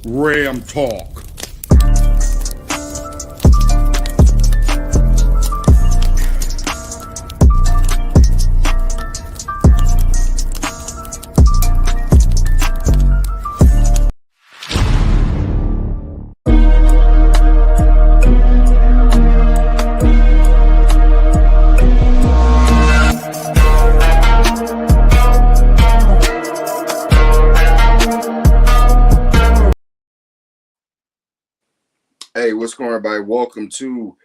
Ram Talk. Hey, what's going on, everybody? Welcome to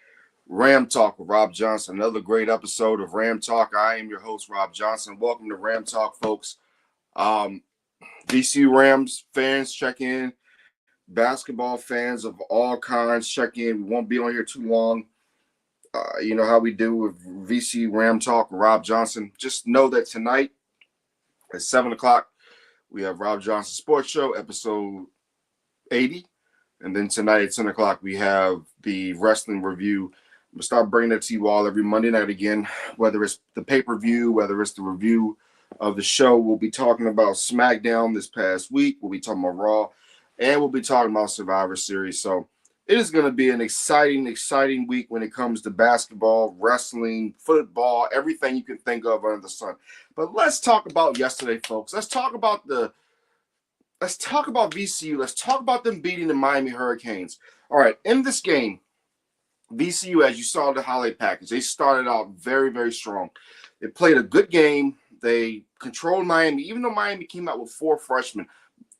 Ram Talk with Robb Johnson. Another great episode of Ram Talk. I am your host, Robb Johnson. Welcome to Ram Talk, folks. VCU Rams fans, check in. Basketball fans of all kinds, check in. We won't be on here too long. You know how we do with VCU Ram Talk with Robb Johnson. Just know that tonight at 7 o'clock, we have Robb Johnson Sports Show, episode 80. And then tonight at 10 o'clock, we have the wrestling review. I'm going to start bringing it to you all every Monday night again, whether it's the pay-per-view, whether it's the review of the show. We'll be talking about SmackDown this past week. We'll be talking about Raw, and we'll be talking about Survivor Series. So it is going to be an exciting week when it comes to basketball, wrestling, football, everything you can think of under the sun. But let's talk about yesterday, folks. Let's talk about VCU. Let's talk about them beating the Miami Hurricanes. All right, in this game, VCU, as you saw the highlight package, they started out very, very strong. They played a good game. They controlled Miami. Even though Miami came out with 4 freshmen,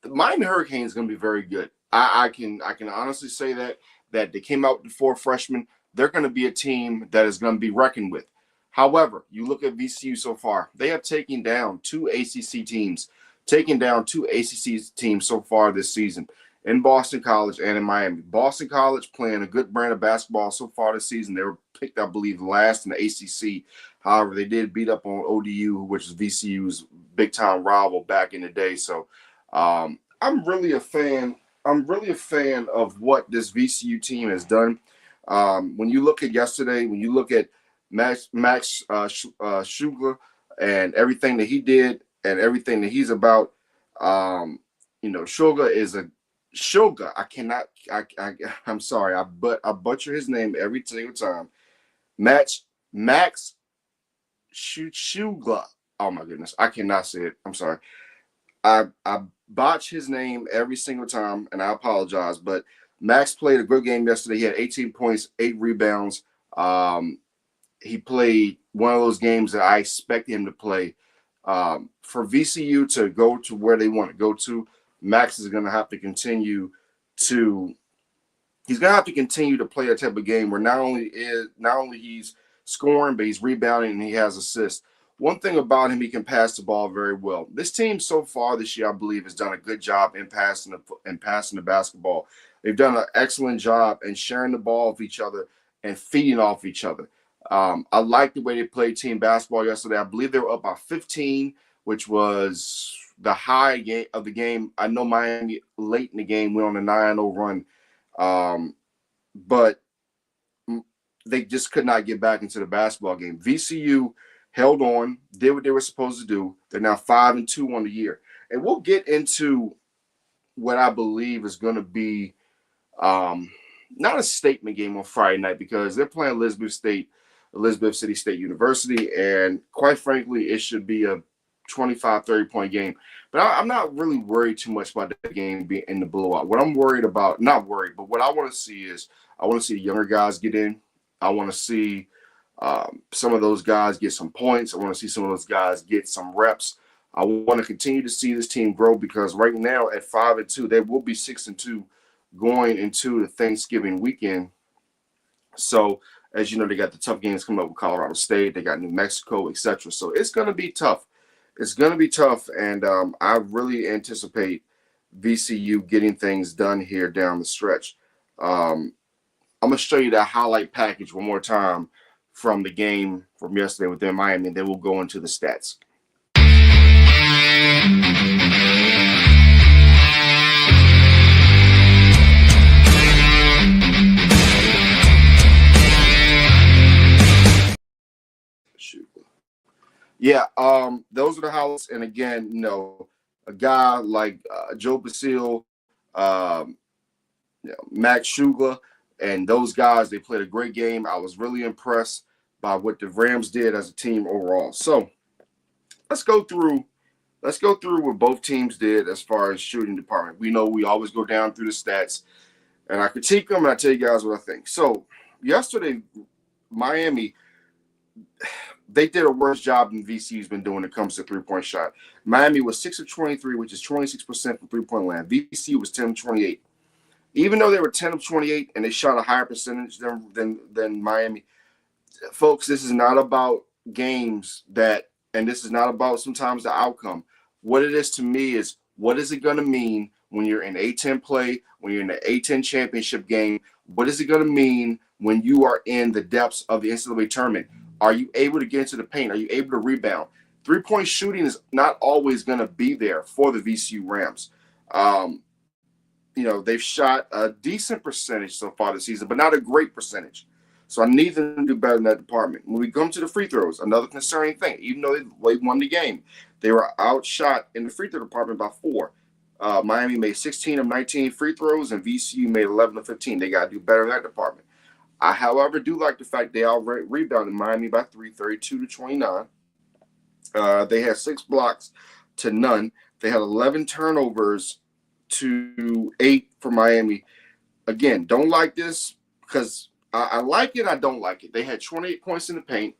the Miami Hurricanes is going to be very good. I can honestly say that they came out with 4 freshmen. They're going to be a team that is going to be reckoned with. However, you look at VCU so far, they have taken down 2 ACC teams. Taking down 2 ACC teams so far this season in Boston College and in Miami. Boston College playing a good brand of basketball so far this season. They were picked, I believe, last in the ACC. However, they did beat up on ODU, which is VCU's big-time rival back in the day. So I'm really a fan. I'm really a fan of what this VCU team has done. When you look at yesterday, when you look at Max Schugler and everything that he did, and everything that he's about, Shoga is a Shoga. I'm sorry, I butcher his name every single time. Max Schugler. Oh my goodness, I cannot say it. I'm sorry. I botch his name every single time, and I apologize. But Max played a good game yesterday. He had 18 points, 8 rebounds. He played one of those games that I expect him to play. For VCU to go to where they want to go to, Max is going to have to continue to play that type of game where not only he's scoring, but he's rebounding and he has assists. One thing about him, he can pass the ball very well. This team so far this year, I believe, has done a good job in passing the basketball. They've done an excellent job in sharing the ball with each other and feeding off each other. I like the way they played team basketball yesterday. I believe they were up by 15, which was the high game of the game. I know Miami late in the game went on a 9-0 run, but they just could not get back into the basketball game. VCU held on, did what they were supposed to do. They're now 5-2 on the year. And we'll get into what I believe is going to be not a statement game on Friday night because they're playing Elizabeth City State University, and quite frankly, it should be a 25, 30-point game. But I'm not really worried too much about the game being in the blowout. What I'm worried about, not worried, but what I want to see is I want to see younger guys get in. I want to see some of those guys get some points. I want to see some of those guys get some reps. I want to continue to see this team grow because right now at 5-2, they will be 6-2 going into the Thanksgiving weekend. So, as you know, they got the tough games coming up with Colorado State. They got New Mexico, etc. So it's going to be tough. It's going to be tough, and I really anticipate VCU getting things done here down the stretch. I'm going to show you that highlight package one more time from the game from yesterday within Miami, and then we'll go into the stats. Yeah, those are the highlights. And again, a guy like Joe Basile, um, Max Shugler, and those guys. They played a great game. I was really impressed by what the Rams did as a team overall. So let's go through. Let's go through what both teams did as far as shooting department. We know we always go down through the stats, and I critique them, and I tell you guys what I think. So yesterday, Miami, they did a worse job than VCU's been doing when it comes to three-point shot. Miami was 6 of 23, which is 26% from three-point land. VCU was 10 of 28. Even though they were 10 of 28 and they shot a higher percentage than Miami, folks, this is not about games and this is not about sometimes the outcome. What it is to me is, what is it going to mean when you're in A-10 play, when you're in the A-10 championship game? What is it going to mean when you are in the depths of the NCAA tournament? Are you able to get into the paint? Are you able to rebound? Three-point shooting is not always going to be there for the VCU Rams. They've shot a decent percentage so far this season, but not a great percentage. So I need them to do better in that department. When we come to the free throws, another concerning thing, even though they won the game, they were outshot in the free throw department by 4. Miami made 16 of 19 free throws, and VCU made 11 of 15. They got to do better in that department. I, however, do like the fact they already rebounded Miami by 3, 32 to 29. They had 6 blocks to none. They had 11 turnovers to 8 for Miami. Again, don't like this because I like it. I don't like it. They had 28 points in the paint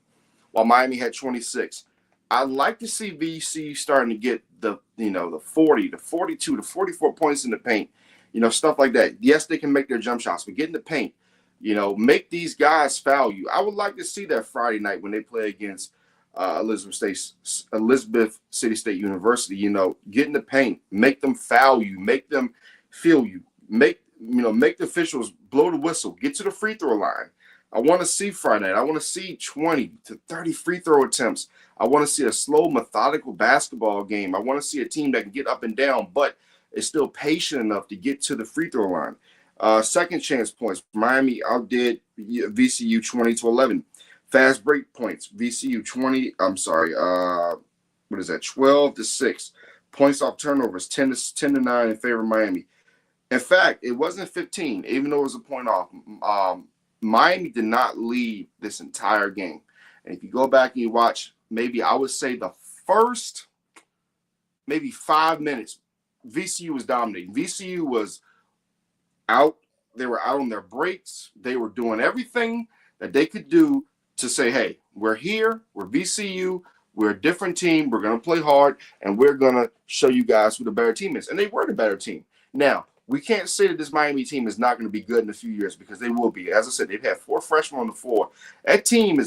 while Miami had 26. I'd like to see VC starting to get the 40, the 42, the 44 points in the paint, stuff like that. Yes, they can make their jump shots, but get in the paint, make these guys foul you. I would like to see that Friday night when they play against Elizabeth City State University. Get in the paint, make them foul you, make them feel you, make the officials blow the whistle, get to the free throw line. I want to see Friday night. I want to see 20 to 30 free throw attempts. I want to see a slow, methodical basketball game. I want to see a team that can get up and down, but is still patient enough to get to the free throw line. Second chance points. Miami outdid VCU 20 to 11. Fast break points. VCU 12 to 6. Points off turnovers 10 to 9 in favor of Miami. In fact, it wasn't 15, even though it was a point off. Miami did not lead this entire game. And if you go back and you watch, maybe I would say the first maybe 5 minutes, VCU was dominating. VCU was out. They were out on their breaks. They were doing everything that they could do to say, hey, we're here. We're VCU. We're a different team. We're going to play hard, and we're going to show you guys who the better team is. And they were the better team. Now, we can't say that this Miami team is not going to be good in a few years, because they will be. As I said, they've had 4 freshmen on the floor. That team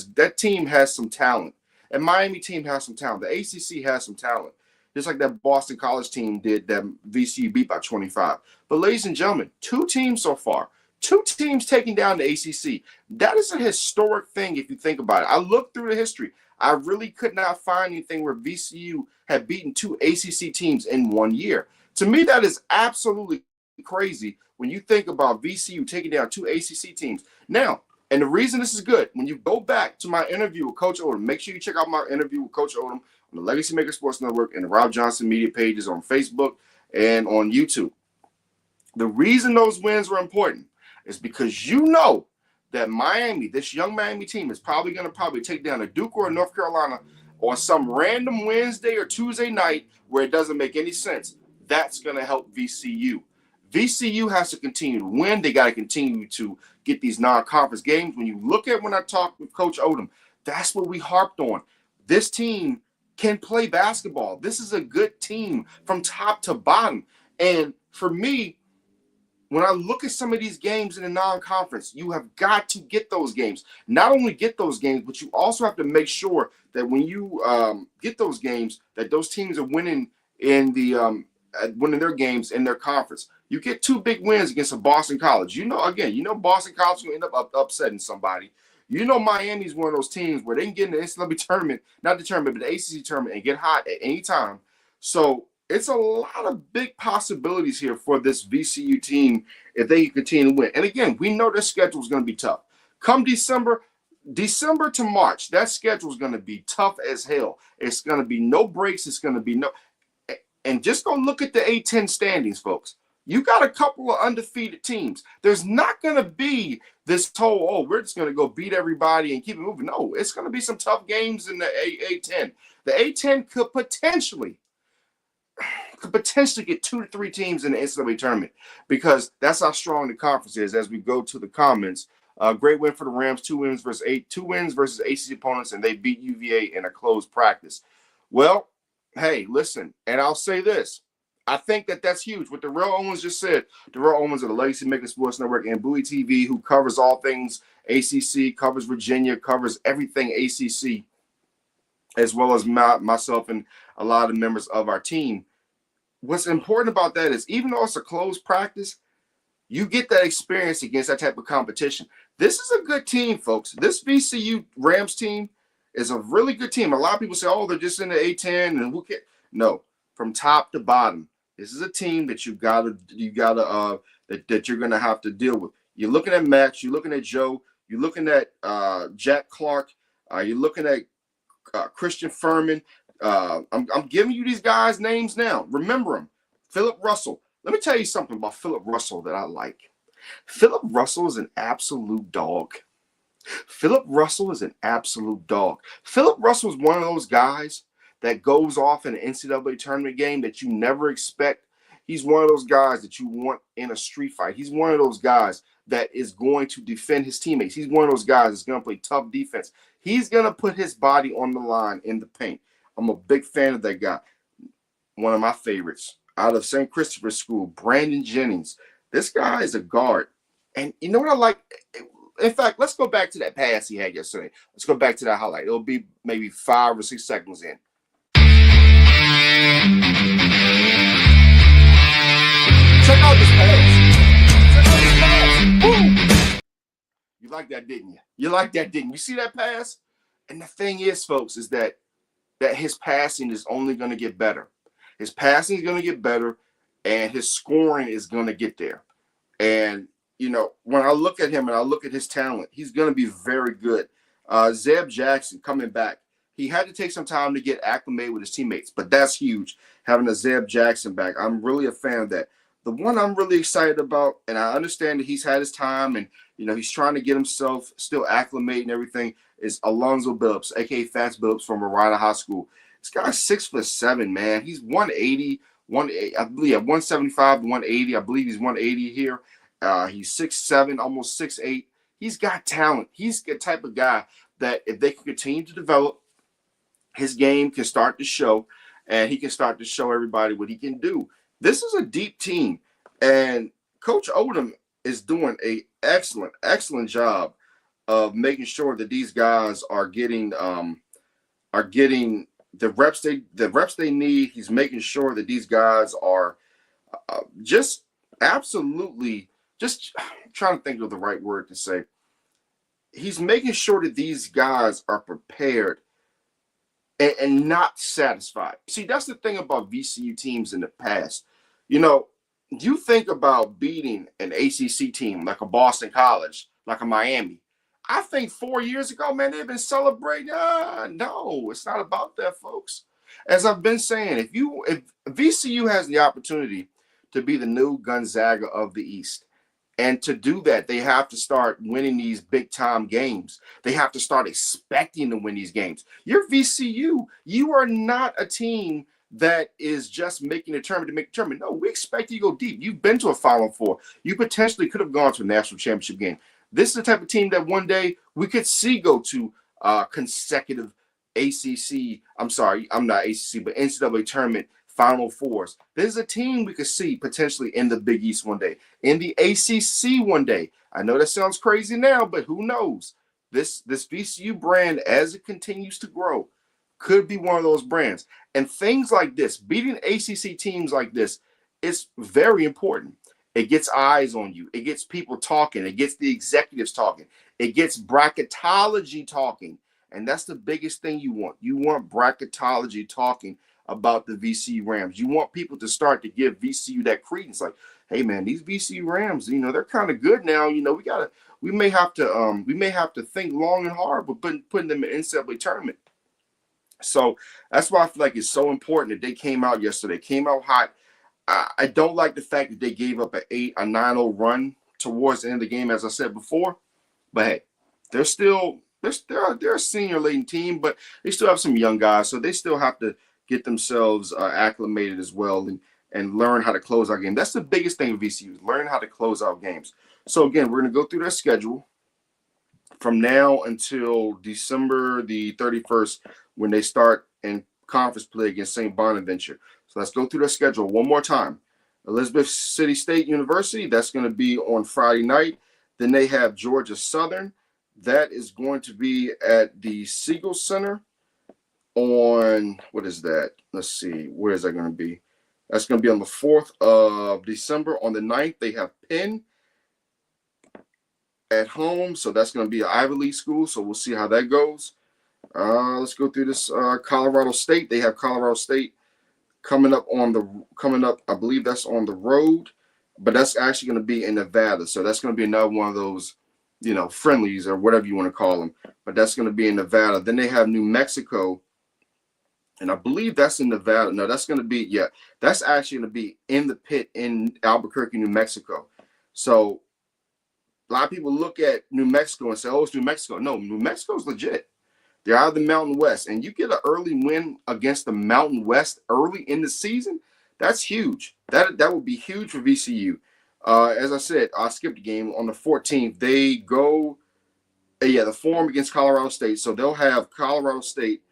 has some talent. And Miami team has some talent. The ACC has some talent. Just like that Boston College team did that VCU beat by 25. But ladies and gentlemen, 2 teams so far. 2 teams taking down the ACC. That is a historic thing if you think about it. I looked through the history. I really could not find anything where VCU had beaten 2 ACC teams in 1 year. To me, that is absolutely crazy when you think about VCU taking down 2 ACC teams. Now, and the reason this is good, when you go back to my interview with Coach Odom, make sure you check out my interview with Coach Odom on the Legacy Maker Sports Network and the Robb Johnson media pages on Facebook and on YouTube. The reason those wins were important is because that Miami, this young Miami team, is probably going to take down a Duke or a North Carolina on some random Wednesday or Tuesday night where it doesn't make any sense. That's going to help VCU. VCU has to continue to win. They got to continue to get these non-conference games. When I talked with Coach Odom, that's what we harped on. This team can play basketball. This is a good team from top to bottom. And for me, when I look at some of these games in the non-conference, you have got to get those games. Not only get those games, but you also have to make sure that when you get those games, that those teams are winning in winning their games in their conference. You get 2 big wins against a Boston College. Boston College will end up upsetting somebody. Miami's one of those teams where they can get in the NCAA tournament, not the tournament, but the ACC tournament, and get hot at any time. So it's a lot of big possibilities here for this VCU team if they can continue to win. And again, we know their schedule is going to be tough. Come December to March, that schedule is going to be tough as hell. It's going to be no breaks. It's going to be no. And just go look at the A-10 standings, folks. You got a couple of undefeated teams. There's not going to be this whole, oh, we're just going to go beat everybody and keep it moving. No, it's going to be some tough games in the A10. The A10 could potentially get 2 to 3 teams in the NCAA tournament because that's how strong the conference is. As we go to the comments, great win for the Rams, 2 wins versus ACC opponents, and they beat UVA in a closed practice. Well, hey, listen, and I'll say this. I think that's huge. What Darrell Owens just said, Darrell Owens of the Legacy Maker Sports Network and Bowie TV, who covers all things ACC, covers Virginia, covers everything ACC, as well as myself and a lot of members of our team. What's important about that is even though it's a closed practice, you get that experience against that type of competition. This is a good team, folks. This VCU Rams team is a really good team. A lot of people say, oh, they're just in the A10 and who cares? No, from top to bottom, this is a team that that you're gonna have to deal with. You're looking at Max, you're looking at Joe, you're looking at Jack Clark, you're looking at Christian Furman. I'm giving you these guys' names now. Remember them. Philip Russell. Let me tell you something about Philip Russell that I like. Philip Russell is an absolute dog. Philip Russell is an absolute dog. Philip Russell is one of those guys that goes off in an NCAA tournament game that you never expect. He's one of those guys that you want in a street fight. He's one of those guys that is going to defend his teammates. He's one of those guys that's going to play tough defense. He's going to put his body on the line in the paint. I'm a big fan of that guy. One of my favorites out of St. Christopher's School, Brandon Jennings. This guy is a guard. And you know what I like? In fact, let's go back to that pass he had yesterday. Let's go back to that highlight. It'll be maybe 5 or 6 seconds in. Check out this pass. Check out this pass. Woo! You like that, didn't you? You like that, didn't you? You see that pass? And the thing is, folks, is that his passing is only going to get better. His passing is going to get better, and his scoring is going to get there. And, you know, when I look at him and I look at his talent, he's going to be very good. Zeb Jackson coming back. He had to take some time to get acclimated with his teammates, but that's huge, having a Zeb Jackson back. I'm really a fan of that. The one I'm really excited about, and I understand that he's had his time and, you know, he's trying to get himself still acclimated and everything, is Alonzo Billups, a.k.a. Fats Billups from Marana High School. This guy's 6'7", man. He's 180, I believe, 175 to 180. I believe he's 180 here. He's 6'7", almost 6'8". He's got talent. He's the type of guy that if they can continue to develop, his game can start to show, and he can start to show everybody what he can do. This is a deep team, and Coach Odom is doing an excellent job of making sure that these guys are getting the reps they need. He's making sure that these guys are just absolutely just trying to think of the right word to say. He's making sure that these guys are prepared and not satisfied. See, that's the thing about VCU teams in the past. You know, you think about beating an ACC team like a Boston College, like a Miami. I think 4 years ago, man, they've been celebrating. No, it's not about that, folks. As I've been saying, if VCU has the opportunity to be the new Gonzaga of the East, and to do that, they have to start winning these big-time games. They have to start expecting to win these games. You're VCU. You are not a team that is just making a tournament to make a tournament. No, we expect you to go deep. You've been to a Final Four. You potentially could have gone to a national championship game. This is the type of team that one day we could see go to consecutive ACC. I'm sorry, I'm not ACC, but NCAA tournament Final Fours. This is a team we could see potentially in the Big East one day, in the ACC one day. I know that sounds crazy now, but who knows? This VCU brand, as it continues to grow, could be one of those brands. And things like this, beating ACC teams like this, is very important. It gets eyes on you. It gets people talking. It gets the executives talking. It gets bracketology talking. And that's the biggest thing you want. You want bracketology talking about the VCU Rams. You want people to start to give VCU that credence. Like, hey man, these VCU Rams, you know, they're kind of good now. You know, we may have to think long and hard with putting them in the NCAA tournament. So that's why I feel like it's so important that they came out yesterday, came out hot. I don't like the fact that they gave up a 9-0 run towards the end of the game, as I said before. But hey, they're still they're a senior laden team, but they still have some young guys, so they still have to get themselves acclimated as well and learn how to close out games. That's the biggest thing with VCU is learning how to close out games. So again, we're going to go through their schedule from now until December the 31st when they start in conference play against St. Bonaventure. So let's go through their schedule one more time. Elizabeth City State University, that's going to be on Friday night. Then they have Georgia Southern. That is going to be at the Siegel Center on, what is that? Let's see, where is that going to be? That's going to be on the 4th of December. On the 9th, they have Penn at home. So that's going to be an Ivy League school. So we'll see how that goes. Let's go through this. Colorado State. They have Colorado State coming up. I believe that's on the road, but that's actually going to be in Nevada. So that's going to be another one of those, friendlies or whatever you want to call them. But that's going to be in Nevada. Then they have New Mexico. And I believe that's in Nevada. No, that's going to be, that's actually going to be in the pit in Albuquerque, New Mexico. So a lot of people look at New Mexico and say, oh, it's New Mexico. No, New Mexico's legit. They're out of the Mountain West. And you get an early win against the Mountain West early in the season, that's huge. That would be huge for VCU. As I said, I skipped a game. On the 14th, they go, the Forum against Colorado State. So they'll have Colorado State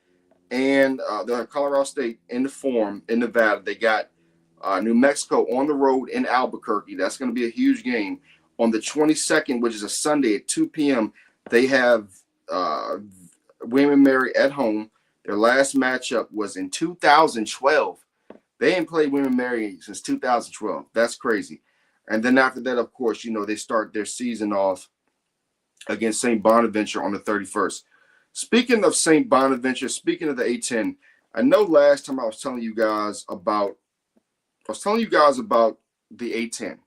and they'll have Colorado State in the Forum in Nevada. They got New Mexico on the road in Albuquerque. That's going to be a huge game. On the 22nd, which is a Sunday at 2 p.m., they have William & Mary at home. Their last matchup was in 2012. They ain't played William & Mary since 2012. That's crazy. And then after that, of course, they start their season off against St. Bonaventure on the 31st. Speaking of St. Bonaventure, speaking of the A-10, I know last time I was telling you guys about the A-10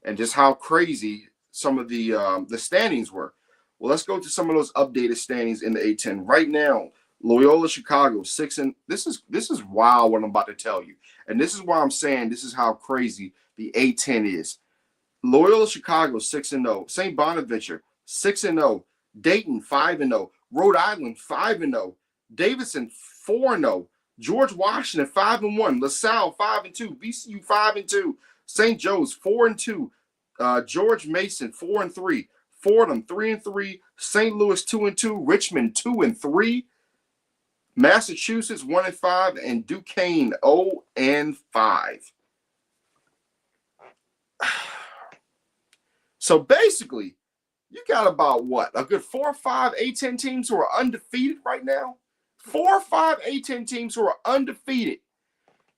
and just how crazy some of the standings were. Well, let's go to some of those updated standings in the A-10 right now. Loyola Chicago 6 and this is wild what I'm about to tell you, and this is why I'm saying this is how crazy the A-10 is. Loyola Chicago 6-0, St. Bonaventure 6-0, Dayton 5-0, Rhode Island 5-0, Davidson 4-0, George Washington 5-1, LaSalle 5-2, VCU 5-2, St. Joe's 4-2, George Mason 4-3, Fordham 3-3, St. Louis 2-2, Richmond 2-3, Massachusetts 1-5, and Duquesne 0-5. So basically, you got about a good 4 or 5 A-10 teams who are undefeated right now. 4 or 5 A-10 teams who are undefeated.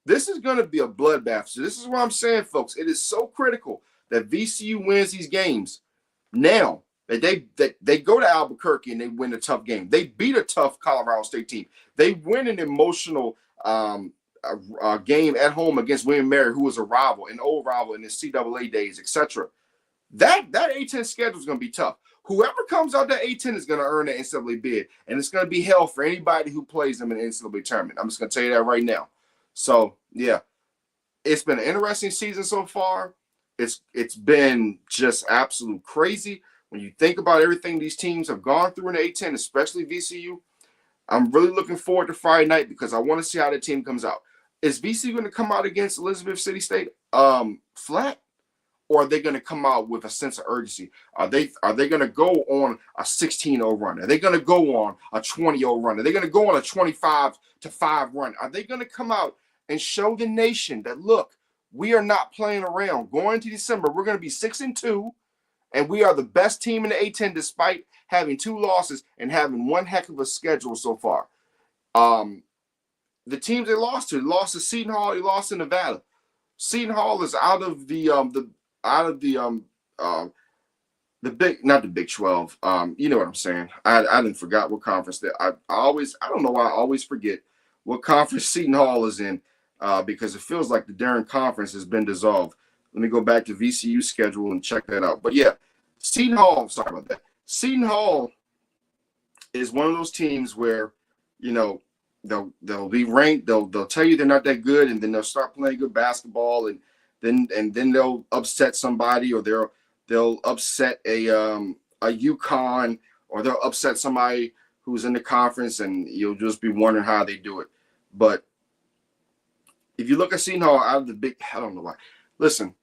This is going to be a bloodbath. So this is what I'm saying, folks. It is so critical that VCU wins these games. Now that they go to Albuquerque and they win a tough game. They beat a tough Colorado State team. They win an emotional game at home against William & Mary, who was a rival, an old rival in the CAA days, etc. That A-10 schedule is going to be tough. Whoever comes out that A-10 is going to earn an NCAA bid, and it's going to be hell for anybody who plays them in the NCAA tournament. I'm just going to tell you that right now. So, yeah, it's been an interesting season so far. It's been just absolute crazy. When you think about everything these teams have gone through in the A-10, especially VCU, I'm really looking forward to Friday night because I want to see how the team comes out. Is VCU going to come out against Elizabeth City State flat? Or are they going to come out with a sense of urgency? Are they going to go on a 16-0 run? Are they going to go on a 20-0 run? Are they going to go on a 25-5 run? Are they going to come out and show the nation that, look, we are not playing around. Going to December, we're going to be 6-2, and we are the best team in the A-10 despite having 2 losses and having one heck of a schedule so far. The teams they lost to Seton Hall, they lost to Nevada. Seton Hall is out of the big, not the Big 12. You know what I'm saying. I didn't forgot what conference that I don't know why I always forget what conference Seton Hall is in, because it feels like the Darren Conference has been dissolved. Let me go back to VCU schedule and check that out. But yeah, Seton Hall, sorry about that. Seton Hall is one of those teams where, they'll be ranked. They'll tell you they're not that good, and then they'll start playing good basketball, and then they'll upset somebody, or they'll upset a UConn, or they'll upset somebody who's in the conference, and you'll just be wondering how they do it. But if you look at Seton Hall out of the Big, I don't know why. Listen,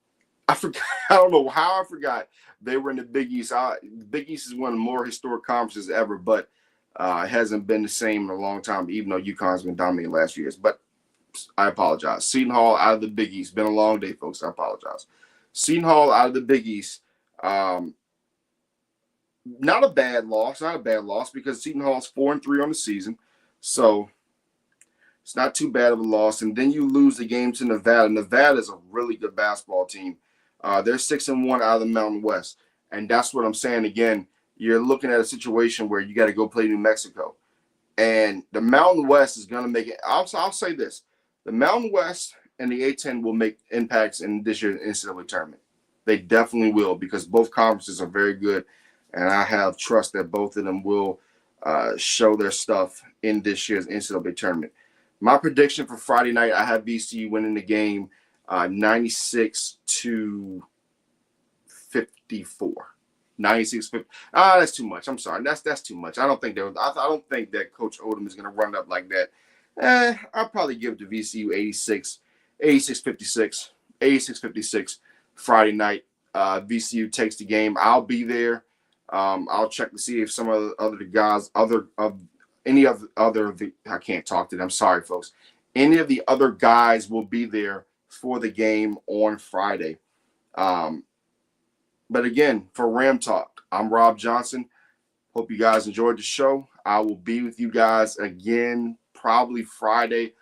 I forgot. I don't know how I forgot they were in the Big East. The Big East is one of the more historic conferences ever, but it hasn't been the same in a long time, even though UConn's been dominating the last few years. But I apologize. Seton Hall out of the Big East. Been a long day, folks. I apologize. Seton Hall out of the Big East. Not a bad loss. Not a bad loss because Seton Hall's 4-3 on the season. So it's not too bad of a loss. And then you lose the game to Nevada. Nevada is a really good basketball team. They're 6-1 out of the Mountain West. And that's what I'm saying. Again, you're looking at a situation where you got to go play New Mexico. And the Mountain West is going to make it. I'll say this. The Mountain West and the A-10 will make impacts in this year's NCAA tournament. They definitely will because both conferences are very good. And I have trust that both of them will show their stuff in this year's NCAA tournament. My prediction for Friday night, I have VCU winning the game 96-54. 96-50. That's too much. I'm sorry. That's too much. I don't think that Coach Odom is going to run up like that. I'll probably give it to VCU 86-56, 86-56 Friday night. VCU takes the game. I'll be there. I'll check to see if some of the other guys, I can't talk to them. Sorry, folks. Any of the other guys will be there for the game on Friday. But again, for Ram Talk, I'm Robb Johnson. Hope you guys enjoyed the show. I will be with you guys again probably Friday.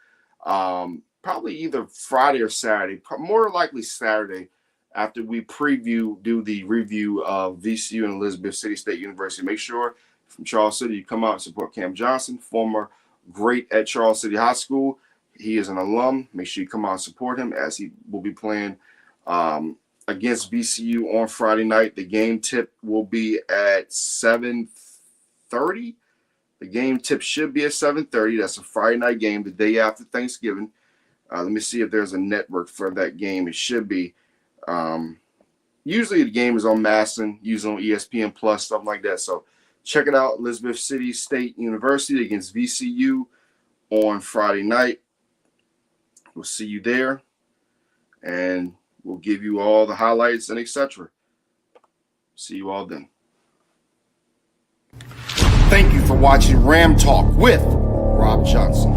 Probably either Friday or Saturday. More likely Saturday after we do the review of VCU and Elizabeth City State University. Make sure from Charles City you come out and support Cam Johnson, former great at Charles City High School. He is an alum. Make sure you come out and support him as he will be playing against VCU on Friday night. The game tip will be at 7:30. The game tip should be at 7:30. That's a Friday night game, the day after Thanksgiving. Let me see if there's a network for that game. It should be. Usually the game is on Masson, usually on ESPN Plus, stuff like that. So check it out. Elizabeth City State University against VCU on Friday night. We'll see you there, and we'll give you all the highlights and etc. See you all then. Thank you for watching Ram Talk with Robb Johnson.